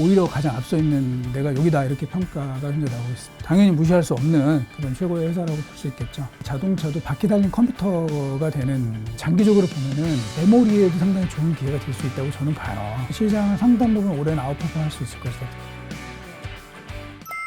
오히려 가장 앞서 있는 데가 여기다 이렇게 평가가 현재 나오고 있습니다. 당연히 무시할 수 없는 그런 최고의 회사라고 볼 수 있겠죠. 자동차도 바퀴 달린 컴퓨터가 되는 장기적으로 보면은 메모리에도 상당히 좋은 기회가 될 수 있다고 저는 봐요. 시장은 상당 부분 올해는 아웃퍼폼할 수 있을 것이다.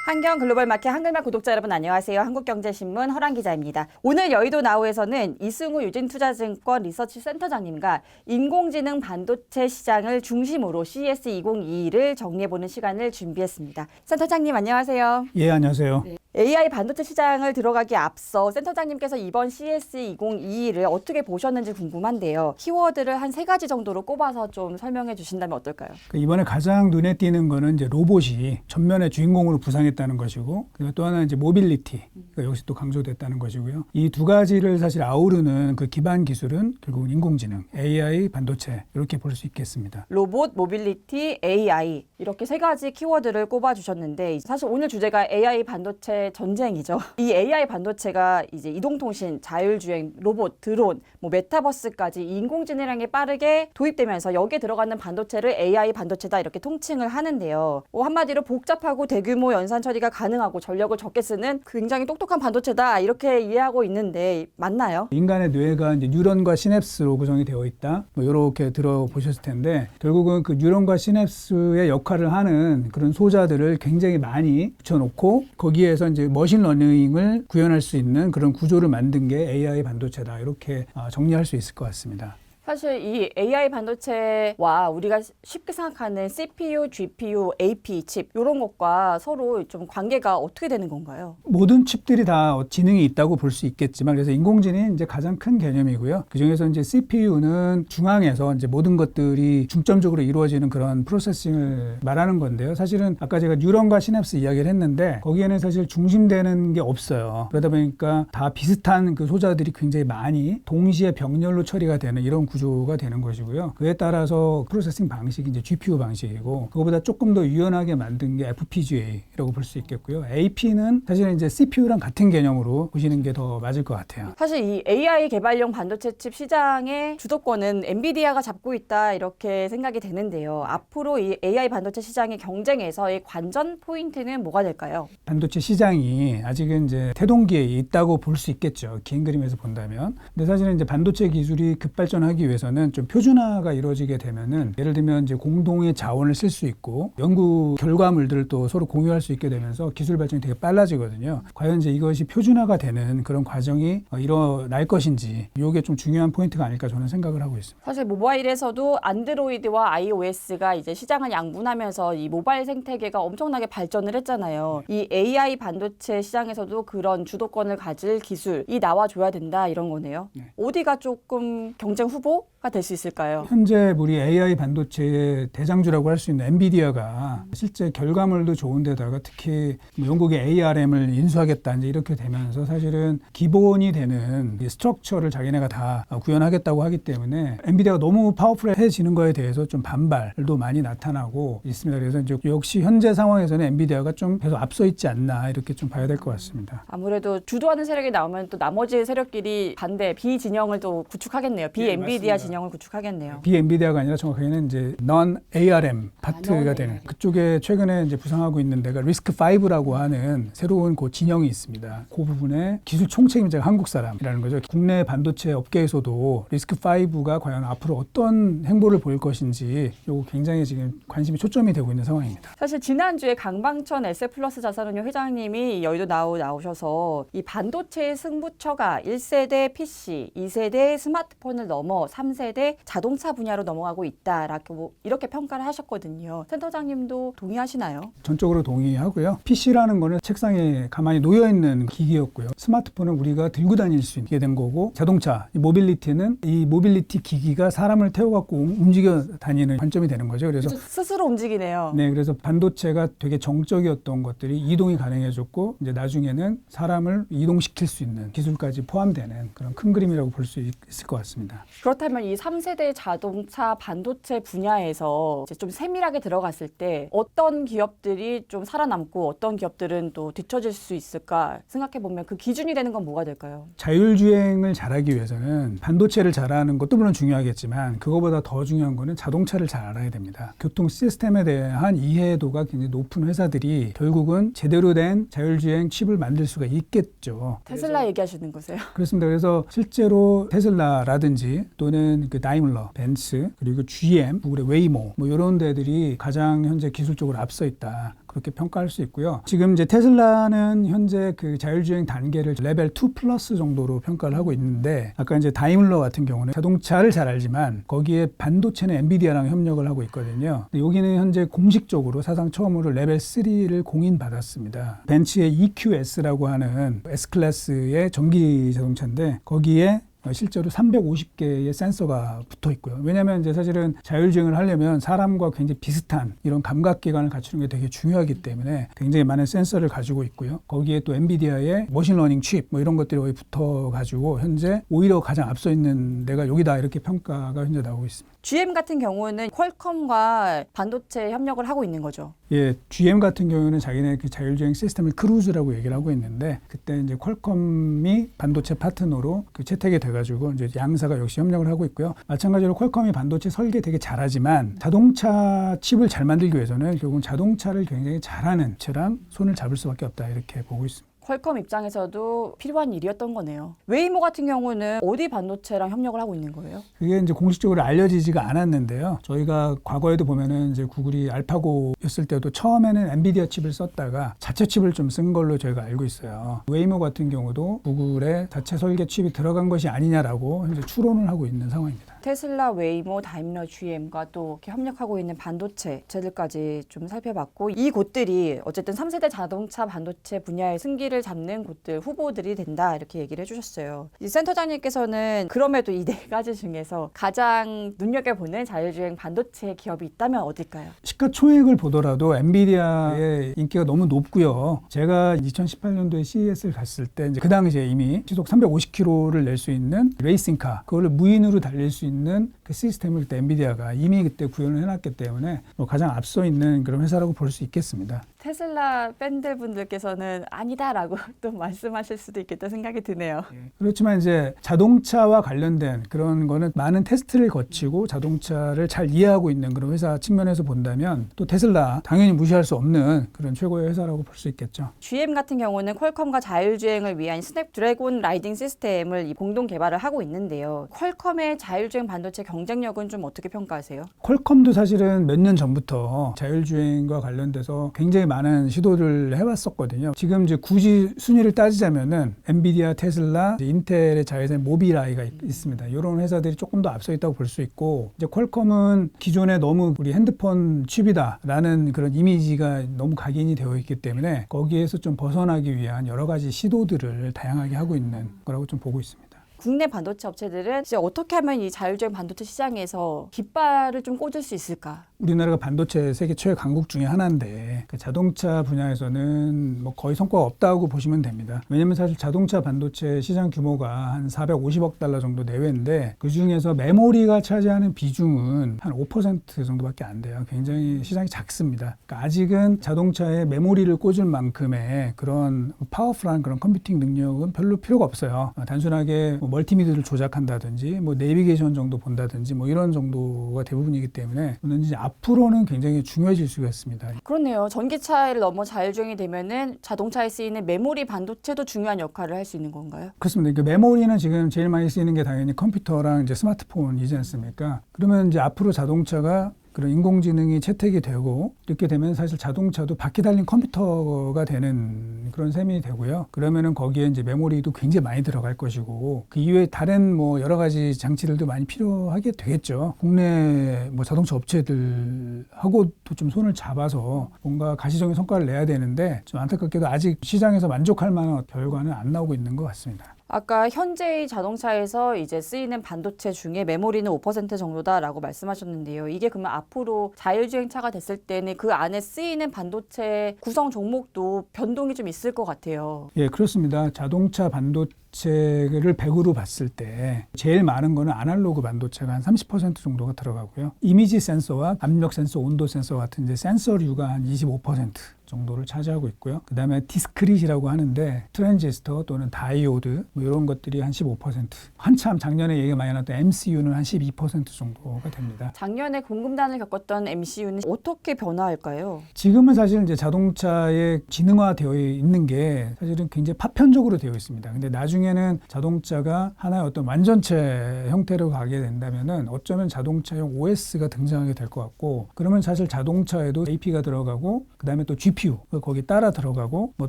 한경 글로벌 마켓 한글말 구독자 여러분 안녕하세요. 한국경제신문 허란 기자입니다. 오늘 여의도 나우에서는 이승우 유진투자증권 리서치 센터장님과 인공지능 반도체 시장을 중심으로 CES 2022를 정리해보는 시간을 준비했습니다. 센터장님 안녕하세요. 예, 안녕하세요. 네. AI 반도체 시장을 들어가기 앞서 센터장님께서 이번 CES 2022를 어떻게 보셨는지 궁금한데요. 키워드를 한 3가지 정도로 꼽아서 좀 설명해 주신다면 어떨까요? 이번에 가장 눈에 띄는 거는 이제 로봇이 전면의 주인공으로 부상했다는 것이고, 그리고 또 하나는 이제 모빌리티, 여기서 또 강조됐다는 것이고요. 이 두 가지를 사실 아우르는 그 기반 기술은 결국은 인공지능, AI 반도체 이렇게 볼 수 있겠습니다. 로봇, 모빌리티, AI 이렇게 3가지 키워드를 꼽아주셨는데 사실 오늘 주제가 AI 반도체 전쟁이죠. 이 AI 반도체가 이제 이동통신, 자율주행, 로봇, 드론, 메타버스까지 인공지능이 빠르게 도입되면서 여기에 들어가는 반도체를 AI 반도체다 이렇게 통칭을 하는데요. 한마디로 복잡하고 대규모 연산 처리가 가능하고 전력을 적게 쓰는 굉장히 똑똑한 반도체다 이렇게 이해하고 있는데 맞나요? 인간의 뇌가 이제 뉴런과 시냅스로 구성이 되어 있다. 이렇게 들어보셨을 텐데 결국은 그 뉴런과 시냅스의 역할을 하는 그런 소자들을 굉장히 많이 붙여놓고 거기에서 이제 머신러닝을 구현할 수 있는 그런 구조를 만든 게 AI 반도체다. 이렇게 정리할 수 있을 것 같습니다. 사실 이 AI 반도체와 우리가 쉽게 생각하는 CPU, GPU, AP 칩 이런 것과 서로 좀 관계가 어떻게 되는 건가요? 모든 칩들이 다 지능이 있다고 볼 수 있겠지만 그래서 인공지능이 이제 가장 큰 개념이고요. 그중에서 이제 CPU는 중앙에서 이제 모든 것들이 중점적으로 이루어지는 그런 프로세싱을 말하는 건데요. 사실은 아까 제가 뉴런과 시냅스 이야기를 했는데 거기에는 사실 중심되는 게 없어요. 그러다 보니까 다 비슷한 그 소자들이 굉장히 많이 동시에 병렬로 처리가 되는 이런 구조가 되는 것이고요. 그에 따라서 프로세싱 방식이 이제 GPU 방식이고 그거보다 조금 더 유연하게 만든 게 FPGA라고 볼 수 있겠고요. AP는 사실은 이제 CPU랑 같은 개념으로 보시는 게 더 맞을 것 같아요. 사실 이 AI 개발용 반도체 칩 시장의 주도권은 엔비디아가 잡고 있다 이렇게 생각이 되는데요. 앞으로 이 AI 반도체 시장의 경쟁에서의 관전 포인트는 뭐가 될까요? 반도체 시장이 아직은 이제 태동기에 있다고 볼 수 있겠죠. 긴 그림에서 본다면. 근데 사실은 이제 반도체 기술이 급발전하기 위해서는 좀 표준화가 이루어지게 되면은 예를 들면 이제 공동의 자원을 쓸 수 있고 연구 결과물들을 또 서로 공유할 수 있게 되면서 기술 발전이 되게 빨라지거든요. 과연 이제 이것이 표준화가 되는 그런 과정이 일어날 것인지 이게 좀 중요한 포인트가 아닐까 저는 생각을 하고 있습니다. 사실 모바일에서도 안드로이드와 iOS가 이제 시장을 양분하면서 이 모바일 생태계가 엄청나게 발전을 했잖아요. 이 AI 반도체 시장에서도 그런 주도권을 가질 기술이 나와줘야 된다 이런 거네요. 네. 어디가 조금 경쟁 후보가 될 수 있을까요? 현재 우리 AI 반도체의 대장주라고 할 수 있는 엔비디아가 실제 결과물도 좋은데다가 특히 영국의 ARM을 인수하겠다 이제 이렇게 되면서 사실은 기본이 되는 이 스트럭처를 자기네가 다 구현하겠다고 하기 때문에 엔비디아가 너무 파워풀해지는 거에 대해서 좀 반발도 많이 나타나고 있습니다. 그래서 이제 역시 현재 상황에서는 엔비디아가 좀 계속 앞서 있지 않나 이렇게 좀 봐야 될 것 같습니다. 아무래도 주도하는 세력이 나오면 또 나머지 세력끼리 반대 비진영을 또 구축하겠네요. 비엔비디아 진영을 구축하겠네요. 비엔비디아가 아니라 정확하게는 이제 non-ARM 파트가 non-ARM. 되는 그쪽에 최근에 이제 부상하고 있는 데가 리스크5라고 하는 새로운 그 진영이 있습니다. 그 부분에 기술 총책임자가 한국 사람이라는 거죠. 국내 반도체 업계에서도 리스크5가 과연 앞으로 어떤 행보를 보일 것인지 요거 굉장히 지금 관심이 초점이 되고 있는 상황입니다. 사실 지난주에 강방천 에셋플러스 자산운용 회장님이 여의도 나오셔서 이 반도체의 승부처가 1세대 PC, 2세대 스마트폰을 넘어 3세대 자동차 분야로 넘어가고 있다라고 이렇게 평가를 하셨거든요. 센터장님도 동의하시나요? 전적으로 동의하고요. PC라는 거는 책상에 가만히 놓여있는 기기였고요. 스마트폰은 우리가 들고 다닐 수 있게 된 거고 자동차, 이 모빌리티는 이 모빌리티 기기가 사람을 태워갖고 움직여 다니는 관점이 되는 거죠. 그래서 스스로 움직이네요. 네, 그래서 반도체가 되게 정적이었던 것들이 이동이 가능해졌고 이제 나중에는 사람을 이동시킬 수 있는 기술까지 포함되는 그런 큰 그림이라고 볼 수 있을 것 같습니다. 그렇다면 그렇다면 이 3세대 자동차 반도체 분야에서 이제 좀 세밀하게 들어갔을 때 어떤 기업들이 좀 살아남고 어떤 기업들은 또 뒤처질 수 있을까 생각해 보면 그 기준이 되는 건 뭐가 될까요? 자율주행을 잘하기 위해서는 반도체를 잘하는 것도 물론 중요하겠지만 그거보다 더 중요한 거는 자동차를 잘 알아야 됩니다. 교통 시스템에 대한 이해도가 굉장히 높은 회사들이 결국은 제대로 된 자율주행 칩을 만들 수가 있겠죠. 테슬라 얘기하시는 거세요? 그렇습니다. 그래서 실제로 테슬라라든지 또는 그 다이밀러, 벤츠, 그리고 GM, 구글의 웨이모 뭐 이런 데들이 가장 현재 기술적으로 앞서 있다. 그렇게 평가할 수 있고요. 지금 이제 테슬라는 현재 그 자율주행 단계를 레벨 2 플러스 정도로 평가를 하고 있는데 아까 이제 다이밀러 같은 경우는 자동차를 잘 알지만 거기에 반도체는 엔비디아랑 협력을 하고 있거든요. 근데 여기는 현재 공식적으로 사상 처음으로 레벨 3를 공인받았습니다. 벤츠의 EQS라고 하는 S클래스의 전기 자동차인데 거기에 실제로 350개의 센서가 붙어 있고요. 왜냐하면 이제 사실은 자율주행을 하려면 사람과 굉장히 비슷한 이런 감각기관을 갖추는 게 되게 중요하기 때문에 굉장히 많은 센서를 가지고 있고요. 거기에 또 엔비디아의 머신러닝 칩 뭐 이런 것들이 거의 붙어가지고 현재 오히려 가장 앞서 있는 데가 여기다 이렇게 평가가 현재 나오고 있습니다. GM 같은 경우는 퀄컴과 반도체 협력을 하고 있는 거죠. 예, GM 같은 경우는 자기네 그 자율주행 시스템을 크루즈라고 얘기를 하고 있는데 그때 이제 퀄컴이 반도체 파트너로 그 채택이 돼가지고 이제 양사가 역시 협력을 하고 있고요. 마찬가지로 퀄컴이 반도체 설계 되게 잘하지만 자동차 칩을 잘 만들기 위해서는 결국은 자동차를 굉장히 잘하는 업체랑 손을 잡을 수밖에 없다 이렇게 보고 있습니다. 퀄컴 입장에서도 필요한 일이었던 거네요. 웨이모 같은 경우는 어디 반도체랑 협력을 하고 있는 거예요? 그게 이제 공식적으로 알려지지가 않았는데요. 저희가 과거에도 보면은 이제 구글이 알파고였을 때도 처음에는 엔비디아 칩을 썼다가 자체 칩을 좀 쓴 걸로 저희가 알고 있어요. 웨이모 같은 경우도 구글의 자체 설계 칩이 들어간 것이 아니냐라고 현재 추론을 하고 있는 상황입니다. 테슬라, 웨이모, 다임러, GM과 또 이렇게 협력하고 있는 반도체들까지 좀 살펴봤고 이 곳들이 어쨌든 3세대 자동차 반도체 분야의 승기를 잡는 곳들, 후보들이 된다 이렇게 얘기를 해주셨어요. 이 센터장님께서는 그럼에도 이 네 가지 중에서 가장 눈여겨보는 자율주행 반도체 기업이 있다면 어딜까요? 시가총액을 보더라도 엔비디아의 인기가 너무 높고요. 제가 2018년도에 CES를 갔을 때 이제 그 당시에 이미 시속 350km를 낼 수 있는 레이싱카, 그걸 무인으로 달릴 수 있는 그 시스템을 그때 엔비디아가 이미 그때 구현을 해놨기 때문에 뭐 가장 앞서 있는 그런 회사라고 볼 수 있겠습니다. 테슬라 팬들분들께서는 아니다라고 또 말씀하실 수도 있겠다 생각이 드네요. 그렇지만 이제 자동차와 관련된 그런 거는 많은 테스트를 거치고 자동차를 잘 이해하고 있는 그런 회사 측면에서 본다면 또 테슬라 당연히 무시할 수 없는 그런 최고의 회사라고 볼 수 있겠죠. GM 같은 경우는 퀄컴과 자율주행을 위한 스냅드래곤 라이딩 시스템을 공동 개발을 하고 있는데요. 퀄컴의 자율주행 반도체 경쟁력은 좀 어떻게 평가하세요? 퀄컴도 사실은 몇 년 전부터 자율주행과 관련돼서 굉장히 많은 시도를 해왔었거든요. 지금 이제 굳이 순위를 따지자면은 엔비디아, 테슬라, 인텔의 자회사인 모비라이가 있습니다. 이런 회사들이 조금 더 앞서 있다고 볼 수 있고 이제 퀄컴은 기존에 너무 우리 핸드폰 칩이다라는 그런 이미지가 너무 각인이 되어 있기 때문에 거기에서 좀 벗어나기 위한 여러 가지 시도들을 다양하게 하고 있는 거라고 좀 보고 있습니다. 국내 반도체 업체들은 이제 어떻게 하면 이 자율주행 반도체 시장에서 깃발을 좀 꽂을 수 있을까? 우리나라가 반도체 세계 최대 강국 중에 하나인데 그 자동차 분야에서는 뭐 거의 성과가 없다고 보시면 됩니다. 왜냐하면 사실 자동차 반도체 시장 규모가 한 450억 달러 정도 내외인데 그 중에서 메모리가 차지하는 비중은 한 5% 정도밖에 안 돼요. 굉장히 시장이 작습니다. 그러니까 아직은 자동차에 메모리를 꽂을 만큼의 그런 파워풀한 그런 컴퓨팅 능력은 별로 필요가 없어요. 단순하게 뭐 멀티미디어를 조작한다든지 뭐 내비게이션 정도 본다든지 뭐 이런 정도가 대부분이기 때문에 저는 이제 앞으로는 굉장히 중요해질 수가 있습니다. 그렇네요. 전기차를 넘어 자율주행이 되면은 자동차에 쓰이는 메모리 반도체도 중요한 역할을 할 수 있는 건가요? 그렇습니다. 그 메모리는 지금 제일 많이 쓰이는 게 당연히 컴퓨터랑 이제 스마트폰이지 않습니까? 그러면 이제 앞으로 자동차가 그런 인공지능이 채택이 되고 이렇게 되면 사실 자동차도 바퀴 달린 컴퓨터가 되는 그런 셈이 되고요. 그러면은 거기에 이제 메모리도 굉장히 많이 들어갈 것이고 그 이외에 다른 뭐 여러 가지 장치들도 많이 필요하게 되겠죠. 국내 뭐 자동차 업체들하고도 좀 손을 잡아서 뭔가 가시적인 성과를 내야 되는데 좀 안타깝게도 아직 시장에서 만족할 만한 결과는 안 나오고 있는 것 같습니다. 아까 현재의 자동차에서 이제 쓰이는 반도체 중에 메모리는 5% 정도다라고 말씀하셨는데요. 이게 그러면 앞으로 자율주행차가 됐을 때는 그 안에 쓰이는 반도체 구성 종목도 변동이 좀 있을 것 같아요. 예, 그렇습니다. 자동차 반도체를 100으로 봤을 때 제일 많은 거는 아날로그 반도체가 한 30% 정도가 들어가고요. 이미지 센서와 압력 센서, 온도 센서 같은 이제 센서류가 한 25% 정도를 차지하고 있고요. 그 다음에 디스크릿이라고 하는데 트랜지스터 또는 다이오드 뭐 이런 것들이 한 15%. 한참 작년에 얘기가 많이 나왔던 MCU는 한 12% 정도가 됩니다. 작년에 공급난을 겪었던 MCU는 어떻게 변화할까요? 지금은 사실 이제 자동차에 기능화되어 있는 게 사실은 굉장히 파편적으로 되어 있습니다. 근데 나중에는 자동차가 하나의 어떤 완전체 형태로 가게 된다면은 어쩌면 자동차용 OS가 등장하게 될 것 같고, 그러면 사실 자동차에도 AP가 들어가고 그다음에 또 GPU 거기 따라 들어가고 뭐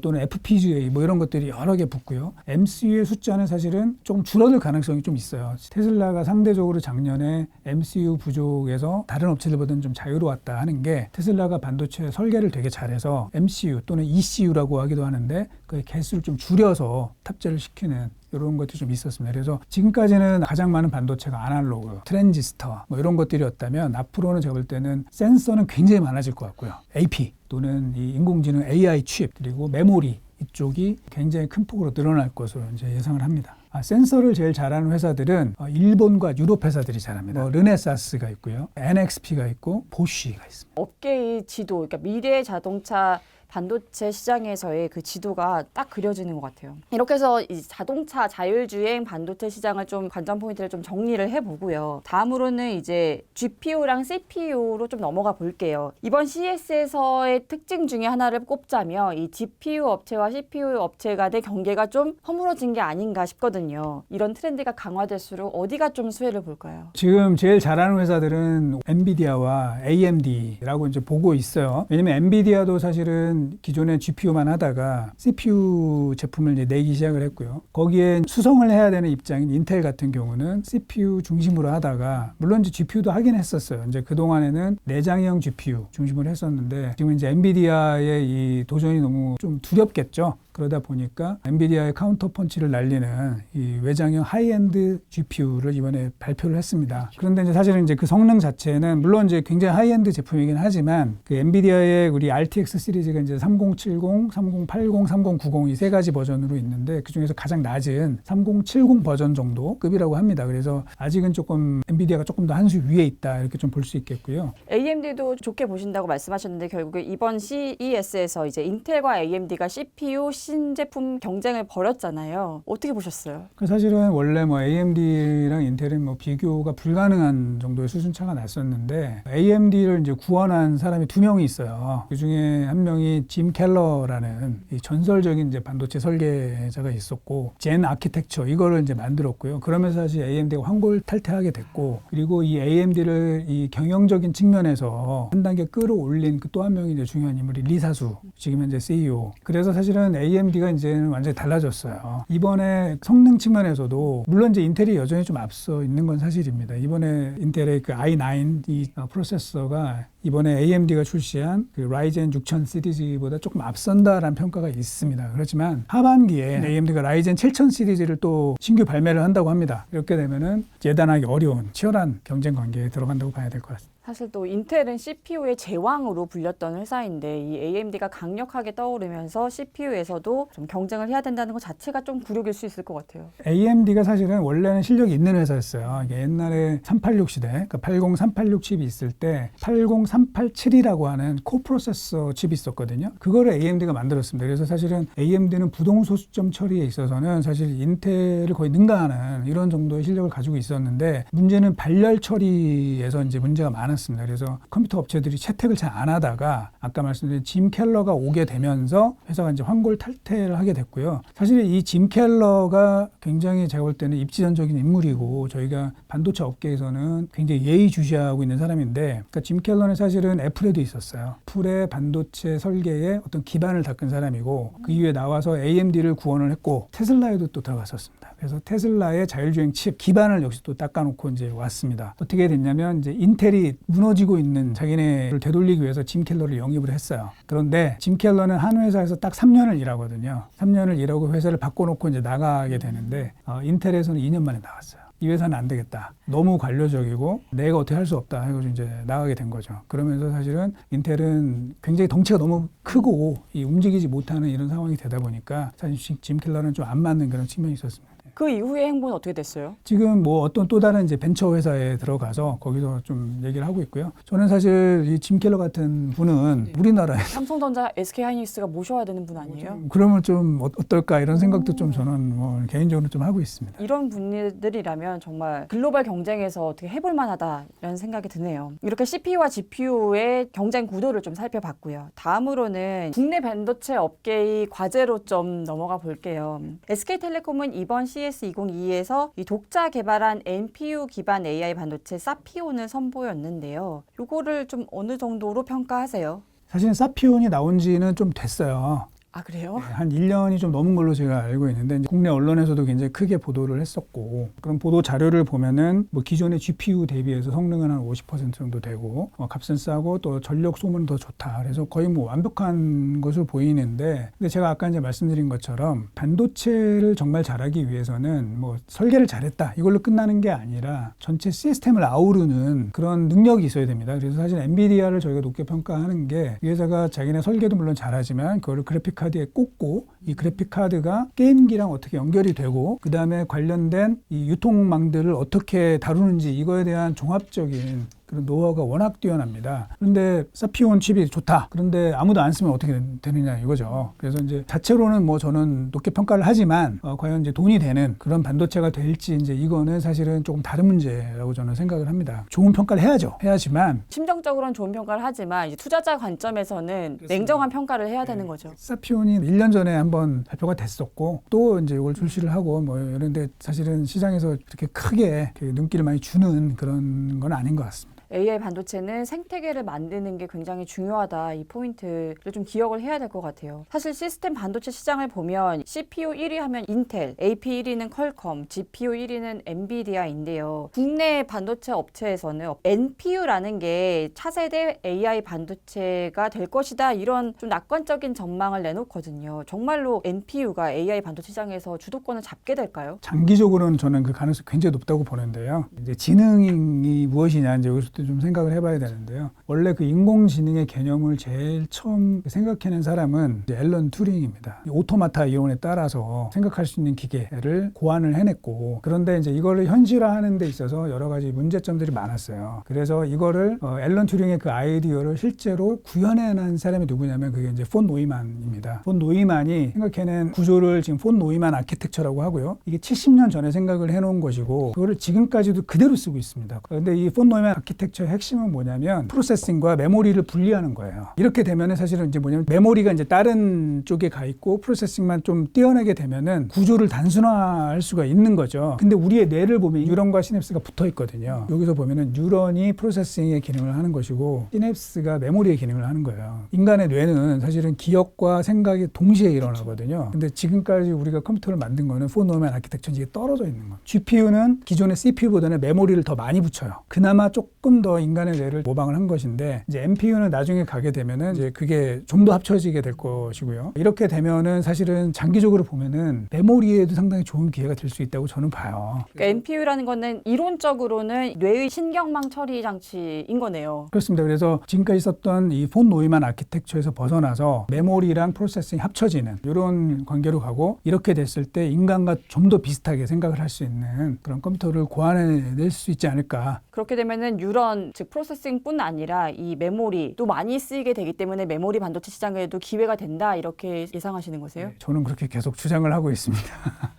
또는 FPGA 뭐 이런 것들이 여러 개 붙고요. MCU의 숫자는 사실은 좀 줄어들 가능성이 좀 있어요. 테슬라가 상대적으로 작년에 MCU 부족에서 다른 업체들보다는 좀 자유로웠다 하는 게 테슬라가 반도체 설계를 되게 잘해서 MCU 또는 ECU라고 하기도 하는데 그 개수를 좀 줄여서 탑재를 시키는 이런 것들이 좀 있었습니다. 그래서 지금까지는 가장 많은 반도체가 아날로그, 트랜지스터 뭐 이런 것들이었다면 앞으로는 제가 볼 때는 센서는 굉장히 많아질 것 같고요. AP 또는 이 인공지능 AI 칩 그리고 메모리 이쪽이 굉장히 큰 폭으로 늘어날 것으로 이제 예상을 합니다. 센서를 제일 잘하는 회사들은 일본과 유럽 회사들이 잘합니다. 르네사스가 있고요, NXP가 있고 보쉬가 있습니다. 업계의 지도, 그러니까 미래의 자동차 반도체 시장에서의 그 지도가 딱 그려지는 것 같아요. 이렇게 해서 이 자동차 자율주행 반도체 시장을 좀 관전 포인트를 좀 정리를 해보고요. 다음으로는 이제 GPU랑 CPU로 좀 넘어가 볼게요. 이번 CES에서의 특징 중에 하나를 꼽자면 이 GPU 업체와 CPU 업체 간의 경계가 좀 허물어진 게 아닌가 싶거든요. 이런 트렌드가 강화될수록 어디가 좀 수혜를 볼까요? 지금 제일 잘하는 회사들은 엔비디아와 AMD라고 이제 보고 있어요. 왜냐면 엔비디아도 사실은 기존에 GPU만 하다가 CPU 제품을 이제 내기 시작을 했고요. 거기에 수성을 해야 되는 입장인 인텔 같은 경우는 CPU 중심으로 하다가 물론 이제 GPU도 하긴 했었어요. 이제 그 동안에는 내장형 GPU 중심으로 했었는데 지금 이제 엔비디아의 이 도전이 너무 좀 두렵겠죠. 그러다 보니까 엔비디아의 카운터 펀치를 날리는 이 외장형 하이엔드 GPU를 이번에 발표를 했습니다. 그런데 이제 사실은 이제 그 성능 자체는 물론 이제 굉장히 하이엔드 제품이긴 하지만 그 엔비디아의 우리 RTX 시리즈가 이제 3070, 3080, 3090 이 세 가지 버전으로 있는데 그 중에서 가장 낮은 3070 버전 정도 급이라고 합니다. 그래서 아직은 조금 엔비디아가 조금 더 한 수 위에 있다 이렇게 좀 볼 수 있겠고요. AMD도 좋게 보신다고 말씀하셨는데 결국에 이번 CES에서 이제 인텔과 AMD가 CPU 신제품 경쟁을 벌였잖아요. 어떻게 보셨어요? 사실은 원래 뭐 AMD랑 인텔은 뭐 비교가 불가능한 정도의 수준 차가 났었는데 AMD를 이제 구원한 사람이 두 명이 있어요. 그 중에 한 명이 짐 켈러라는 이 전설적인 이제 반도체 설계자가 있었고 젠 아키텍처 이거를 이제 만들었고요. 그러면서 사실 AMD가 환골탈태하게 됐고 그리고 이 AMD를 이 경영적인 측면에서 한 단계 끌어올린 그 또 한 명이 이제 중요한 인물이 리사수 지금 현재 CEO. 그래서 사실은 AMD가 이제는 완전히 달라졌어요. 이번에 성능 측면에서도 물론 이제 인텔이 여전히 좀 앞서 있는 건 사실입니다. 이번에 인텔의 그 i9 이 프로세서가 이번에 AMD가 출시한 그 라이젠 6000 시리즈보다 조금 앞선다라는 평가가 있습니다. 그렇지만 하반기에 AMD가 라이젠 7000 시리즈를 또 신규 발매를 한다고 합니다. 이렇게 되면은 예단하기 어려운 치열한 경쟁 관계에 들어간다고 봐야 될 것 같습니다. 사실 또 인텔은 CPU의 제왕으로 불렸던 회사인데 이 AMD가 강력하게 떠오르면서 CPU에서도 좀 경쟁을 해야 된다는 것 자체가 좀 굴욕일 수 있을 것 같아요. AMD가 사실은 원래는 실력이 있는 회사였어요. 이게 옛날에 386 시대, 그러니까 80386 칩이 있을 때 80387이라고 하는 코프로세서 칩이 있었거든요. 그거를 AMD가 만들었습니다. 그래서 사실은 AMD는 부동소수점 처리에 있어서는 사실 인텔을 거의 능가하는 이런 정도의 실력을 가지고 있었는데 문제는 발열 처리에서 이제 문제가 많았습니다. 그래서 컴퓨터 업체들이 채택을 잘 안 하다가 아까 말씀드린 짐 켈러가 오게 되면서 회사가 이제 환골탈태를 하게 됐고요. 사실 이 짐 켈러가 굉장히 제가 볼 때는 입지전적인 인물이고 저희가 반도체 업계에서는 굉장히 예의주시하고 있는 사람인데 그러니까 짐 켈러는 사실은 애플에도 있었어요. 애플의 반도체 설계에 어떤 기반을 닦은 사람이고 그 이후에 나와서 AMD를 구원을 했고 테슬라에도 또 들어갔었습니다. 그래서 테슬라의 자율주행 칩 기반을 역시 또 닦아놓고 이제 왔습니다. 어떻게 됐냐면 이제 인텔이 무너지고 있는 자기네를 되돌리기 위해서 짐 켈러를 영입을 했어요. 그런데 짐 켈러는 한 회사에서 딱 3년을 일하거든요. 3년을 일하고 회사를 바꿔놓고 이제 나가게 되는데 인텔에서는 2년 만에 나왔어요. 이 회사는 안 되겠다. 너무 관료적이고 내가 어떻게 할 수 없다 해가지고 이제 나가게 된 거죠. 그러면서 사실은 인텔은 굉장히 덩치가 너무 크고 움직이지 못하는 이런 상황이 되다 보니까 사실 짐 켈러는 좀 안 맞는 그런 측면이 있었습니다. 그 이후의 행보는 어떻게 됐어요? 지금 뭐 어떤 또 다른 이제 벤처 회사에 들어가서 거기서 좀 얘기를 하고 있고요. 저는 사실 이 짐 켈러 같은 분은 우리나라에 삼성전자, SK하이닉스가 모셔야 되는 분 아니에요? 그러면 좀 어떨까 이런 생각도 좀 저는 뭐 개인적으로 좀 하고 있습니다. 이런 분들이라면 정말 글로벌 경쟁에서 어떻게 해볼 만하다라는 생각이 드네요. 이렇게 CPU와 GPU의 경쟁 구도를 좀 살펴봤고요. 다음으로는 국내 반도체 업계의 과제로 좀 넘어가 볼게요. SK텔레콤은 이번 CS2022에서 이 독자 개발한 NPU 기반 AI 반도체 사피온을 선보였는데요. 이거를 좀 어느 정도로 평가하세요? 사실 사피온이 나온 지는 좀 됐어요. 아, 그래요? 한 1년이 좀 넘은 걸로 제가 알고 있는데 이제 국내 언론에서도 굉장히 크게 보도를 했었고 그런 보도 자료를 보면은 뭐 기존의 GPU 대비해서 성능은 한 50% 정도 되고 값은 싸고 또 전력 소모는 더 좋다. 그래서 거의 뭐 완벽한 것으로 보이는데 근데 제가 아까 이제 말씀드린 것처럼 반도체를 정말 잘하기 위해서는 뭐 설계를 잘했다 이걸로 끝나는 게 아니라 전체 시스템을 아우르는 그런 능력이 있어야 됩니다. 그래서 사실 엔비디아를 저희가 높게 평가하는 게 이 회사가 자기네 설계도 물론 잘하지만 그거를 그래픽 카드에 꽂고 이 그래픽 카드가 게임기랑 어떻게 연결이 되고 그 다음에 관련된 이 유통망들을 어떻게 다루는지 이거에 대한 종합적인 그런 노하우가 워낙 뛰어납니다. 그런데 사피온 칩이 좋다. 그런데 아무도 안 쓰면 어떻게 되느냐 이거죠. 그래서 이제 자체로는 뭐 저는 높게 평가를 하지만 과연 이제 돈이 되는 그런 반도체가 될지 이제 이거는 사실은 조금 다른 문제라고 저는 생각을 합니다. 좋은 평가를 해야죠. 해야지만 심정적으로는 좋은 평가를 하지만 이제 투자자 관점에서는 냉정한 평가를 해야 되는 거죠. 사피온이 1년 전에 한번 발표가 됐었고 또 이제 이걸 출시를 하고 뭐 이런데 사실은 시장에서 그렇게 크게 눈길을 많이 주는 그런 건 아닌 것 같습니다. AI 반도체는 생태계를 만드는 게 굉장히 중요하다. 이 포인트를 좀 기억을 해야 될 것 같아요. 사실 시스템 반도체 시장을 보면 CPU 1위 하면 인텔, AP 1위는 퀄컴, GPU 1위는 엔비디아인데요. 국내 반도체 업체에서는 NPU라는 게 차세대 AI 반도체가 될 것이다. 이런 좀 낙관적인 전망을 내놓거든요. 정말로 NPU가 AI 반도체 시장에서 주도권을 잡게 될까요? 장기적으로는 저는 그 가능성이 굉장히 높다고 보는데요. 이제 지능이 무엇이냐 이제 여기서 좀 생각을 해봐야 되는데요. 원래 그 인공지능의 개념을 제일 처음 생각해낸 사람은 이제 앨런 튜링입니다. 오토마타 이론에 따라서 생각할 수 있는 기계를 고안을 해냈고 그런데 이제 이거를 현실화하는 데 있어서 여러 가지 문제점들이 많았어요. 그래서 이거를 앨런 튜링의 그 아이디어를 실제로 구현해낸 사람이 누구냐면 그게 이제 폰 노이만입니다. 폰 노이만이 생각해낸 구조를 지금 폰 노이만 아키텍처라고 하고요. 이게 70년 전에 생각을 해놓은 것이고 그거를 지금까지도 그대로 쓰고 있습니다. 그런데 이 폰 노이만 아키텍처의 핵심은 뭐냐면 프로세싱과 메모리를 분리하는 거예요. 이렇게 되면은 사실은 이제 뭐냐면 메모리가 이제 다른 쪽에 가 있고 프로세싱만 좀 뛰어나게 되면은 구조를 단순화할 수가 있는 거죠. 근데 우리의 뇌를 보면 뉴런과 시냅스가 붙어 있거든요. 여기서 보면은 뉴런이 프로세싱의 기능을 하는 것이고 시냅스가 메모리의 기능을 하는 거예요. 인간의 뇌는 사실은 기억과 생각이 동시에 일어나거든요. 근데 지금까지 우리가 컴퓨터를 만든 거는 폰 노이만 아키텍처는 이게 떨어져 있는 거예요. GPU는 기존의 CPU보다는 메모리를 더 많이 붙여요. 그나마 조금 더 인간의 뇌를 모방을 한 것인데 이제 NPU는 나중에 가게 되면은 이제 그게 좀 더 합쳐지게 될 것이고요. 이렇게 되면은 사실은 장기적으로 보면은 메모리에도 상당히 좋은 기회가 될 수 있다고 저는 봐요. 그러니까 NPU라는 거는 이론적으로는 뇌의 신경망 처리 장치인 거네요. 그렇습니다. 그래서 지금까지 썼던 이 폰 노이만 아키텍처에서 벗어나서 메모리랑 프로세싱이 합쳐지는 이런 관계로 가고 이렇게 됐을 때 인간과 좀 더 비슷하게 생각을 할 수 있는 그런 컴퓨터를 고안해낼 수 있지 않을까. 그렇게 되면은 뉴런 즉 프로세싱뿐 아니라 이 메모리도 많이 쓰이게 되기 때문에 메모리 반도체 시장에도 기회가 된다 이렇게 예상하시는 거세요? 네, 저는 그렇게 계속 주장을 하고 있습니다.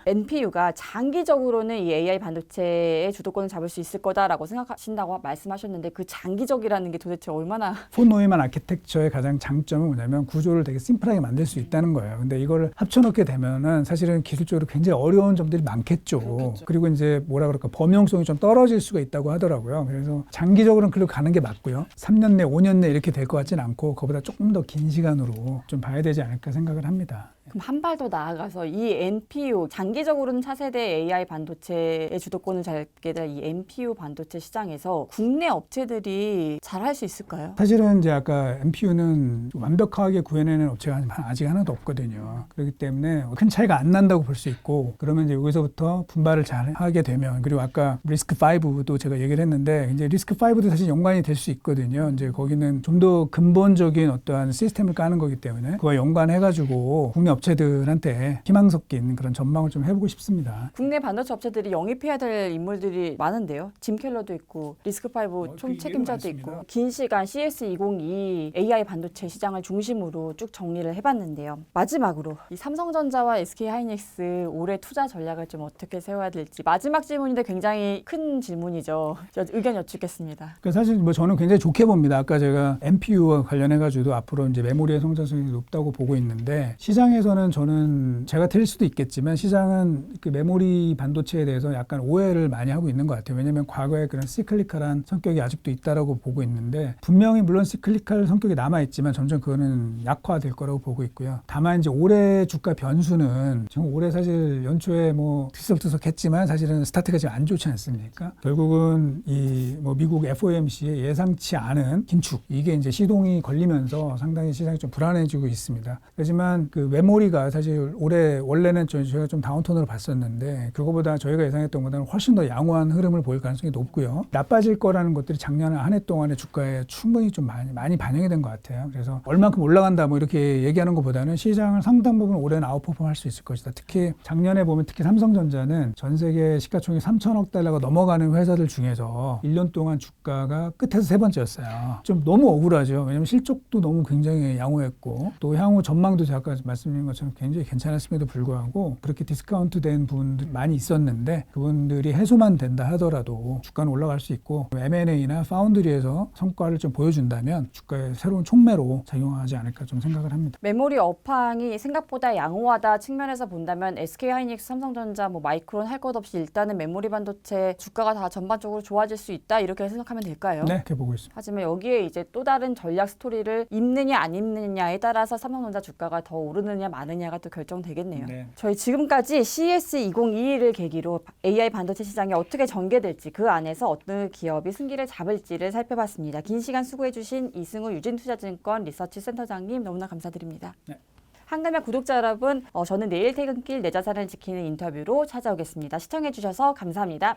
NPU가 장기적으로는 이 AI 반도체의 주도권을 잡을 수 있을 거다라고 생각하신다고 말씀하셨는데 그 장기적이라는 게 도대체 얼마나 폰 노이만 아키텍처의 가장 장점은 뭐냐면 구조를 되게 심플하게 만들 수 있다는 거예요. 근데 이거를 합쳐놓게 되면은 사실은 기술적으로 굉장히 어려운 점들이 많겠죠. 그렇겠죠. 그리고 이제 뭐라 그럴까 범용성이 좀 떨어질 수가 있다고 하더라고요. 그래서 장기적으로는 그렇게 가는 게 맞고요. 3년 내, 5년 내 이렇게 될 것 같지는 않고 그보다 조금 더 긴 시간으로 좀 봐야 되지 않을까 생각을 합니다. 그럼 한 발 더 나아가서 이 NPU 장기적으로는 차세대 AI 반도체의 주도권을 잡게 될 이 NPU 반도체 시장에서 국내 업체들이 잘할 수 있을까요? 사실은 이제 아까 NPU는 완벽하게 구현해낸 업체가 아직 하나도 없거든요. 그렇기 때문에 큰 차이가 안 난다고 볼 수 있고, 그러면 이제 여기서부터 분발을 잘 하게 되면, 그리고 아까 리스크5도 제가 얘기를 했는데, 이제 리스크5도 사실 연관이 될 수 있거든요. 이제 거기는 좀 더 근본적인 어떠한 시스템을 까는 거기 때문에 그와 연관해가지고 국내 업체들한테 희망 섞인 그런 전망을 좀 해보고 싶습니다. 국내 반도체 업체들이 영입해야 될 인물들이 많은데요. 짐 켈러도 있고 리스크5 총 책임자도 있고 긴 시간 CS2022 AI 반도체 시장을 중심으로 쭉 정리를 해봤는데요. 마지막으로 이 삼성전자와 SK하이닉스 올해 투자 전략을 좀 어떻게 세워야 될지 마지막 질문인데 굉장히 큰 질문이죠. 의견 여쭙겠습니다. 그러니까 사실 뭐 저는 굉장히 좋게 봅니다. 아까 제가 NPU와 관련해가지고 앞으로 이제 메모리의 성장성이 높다고 보고 있는데, 시장에서는 저는 제가 틀릴 수도 있겠지만 시장은 그 메모리 반도체에 대해서 약간 오해를 많이 하고 있는 것 같아요. 왜냐하면 과거에 그런 시클리컬한 성격이 아직도 있다라고 보고 있는데, 분명히 물론 시클리컬 성격이 남아있지만 점점 그거는 약화될 거라고 보고 있고요. 다만 이제 올해 주가 변수는 지금 올해 사실 연초에 뭐 들썩들썩했지만 사실은 스타트가 지금 안 좋지 않습니까? 결국은 이 뭐 미국 FOMC의 예상치 않은 긴축, 이게 이제 시동이 걸리면서 상당히 시장이 좀 불안해지고 있습니다. 하지만 그 메모리가 사실 올해 원래는 저희가 좀 다운턴으로 봤었는데, 그거보다 저희가 예상했던 것보다는 훨씬 더 양호한 흐름을 보일 가능성이 높고요. 나빠질 거라는 것들이 작년 한 해 동안의 주가에 충분히 좀 많이 반영이 된 것 같아요. 그래서 얼만큼 올라간다 뭐 이렇게 얘기하는 것보다는 시장을 상당 부분 올해는 아웃퍼폼 할 수 있을 것이다. 특히 작년에 보면 특히 삼성전자는 전 세계 시가총액 3천억 달러가 넘어가는 회사들 중에서 1년 동안 주가가 끝에서 세 번째였어요. 좀 너무 억울하죠. 왜냐하면 실적도 너무 굉장히 양호했고, 또 향후 전망도 제가 아까 말씀드린 것처럼 굉장히 괜찮았음에도 불구하고 그렇게 디스카운트 된 부분들이 많이 있었는데, 그분들이 해소만 된다 하더라도 주가는 올라갈 수 있고, M&A나 파운드리에서 성과를 좀 보여준다면 주가의 새로운 촉매로 작용하지 않을까 좀 생각을 합니다. 메모리 업황이 생각보다 양호하다 측면에서 본다면 SK하이닉스, 삼성전자, 뭐 마이크론 할 것 없이 일단은 메모리 반도체 주가가 다 전반적으로 좋아질 수 있다 이렇게 생각하면 될까요? 네, 그렇게 보고 있습니다. 하지만 여기에 이제 또 다른 전략 스토리를 입느냐 안 입느냐에 따라서 삼성전자 주가가 더 오르느냐 마느냐가 또 결정되겠네요. 네. 저희 지금까지 CS2022를 계기로 AI 반도체 시장이 어떻게 전개될지, 그 안에서 어떤 기업이 승기를 잡을지를 살펴봤습니다. 긴 시간 수고해주신 이승우 유진투자증권 리서치 센터장님 너무나 감사드립니다. 네. 한가면 구독자 여러분, 저는 내일 퇴근길 내 자산을 지키는 인터뷰로 찾아오겠습니다. 시청해주셔서 감사합니다.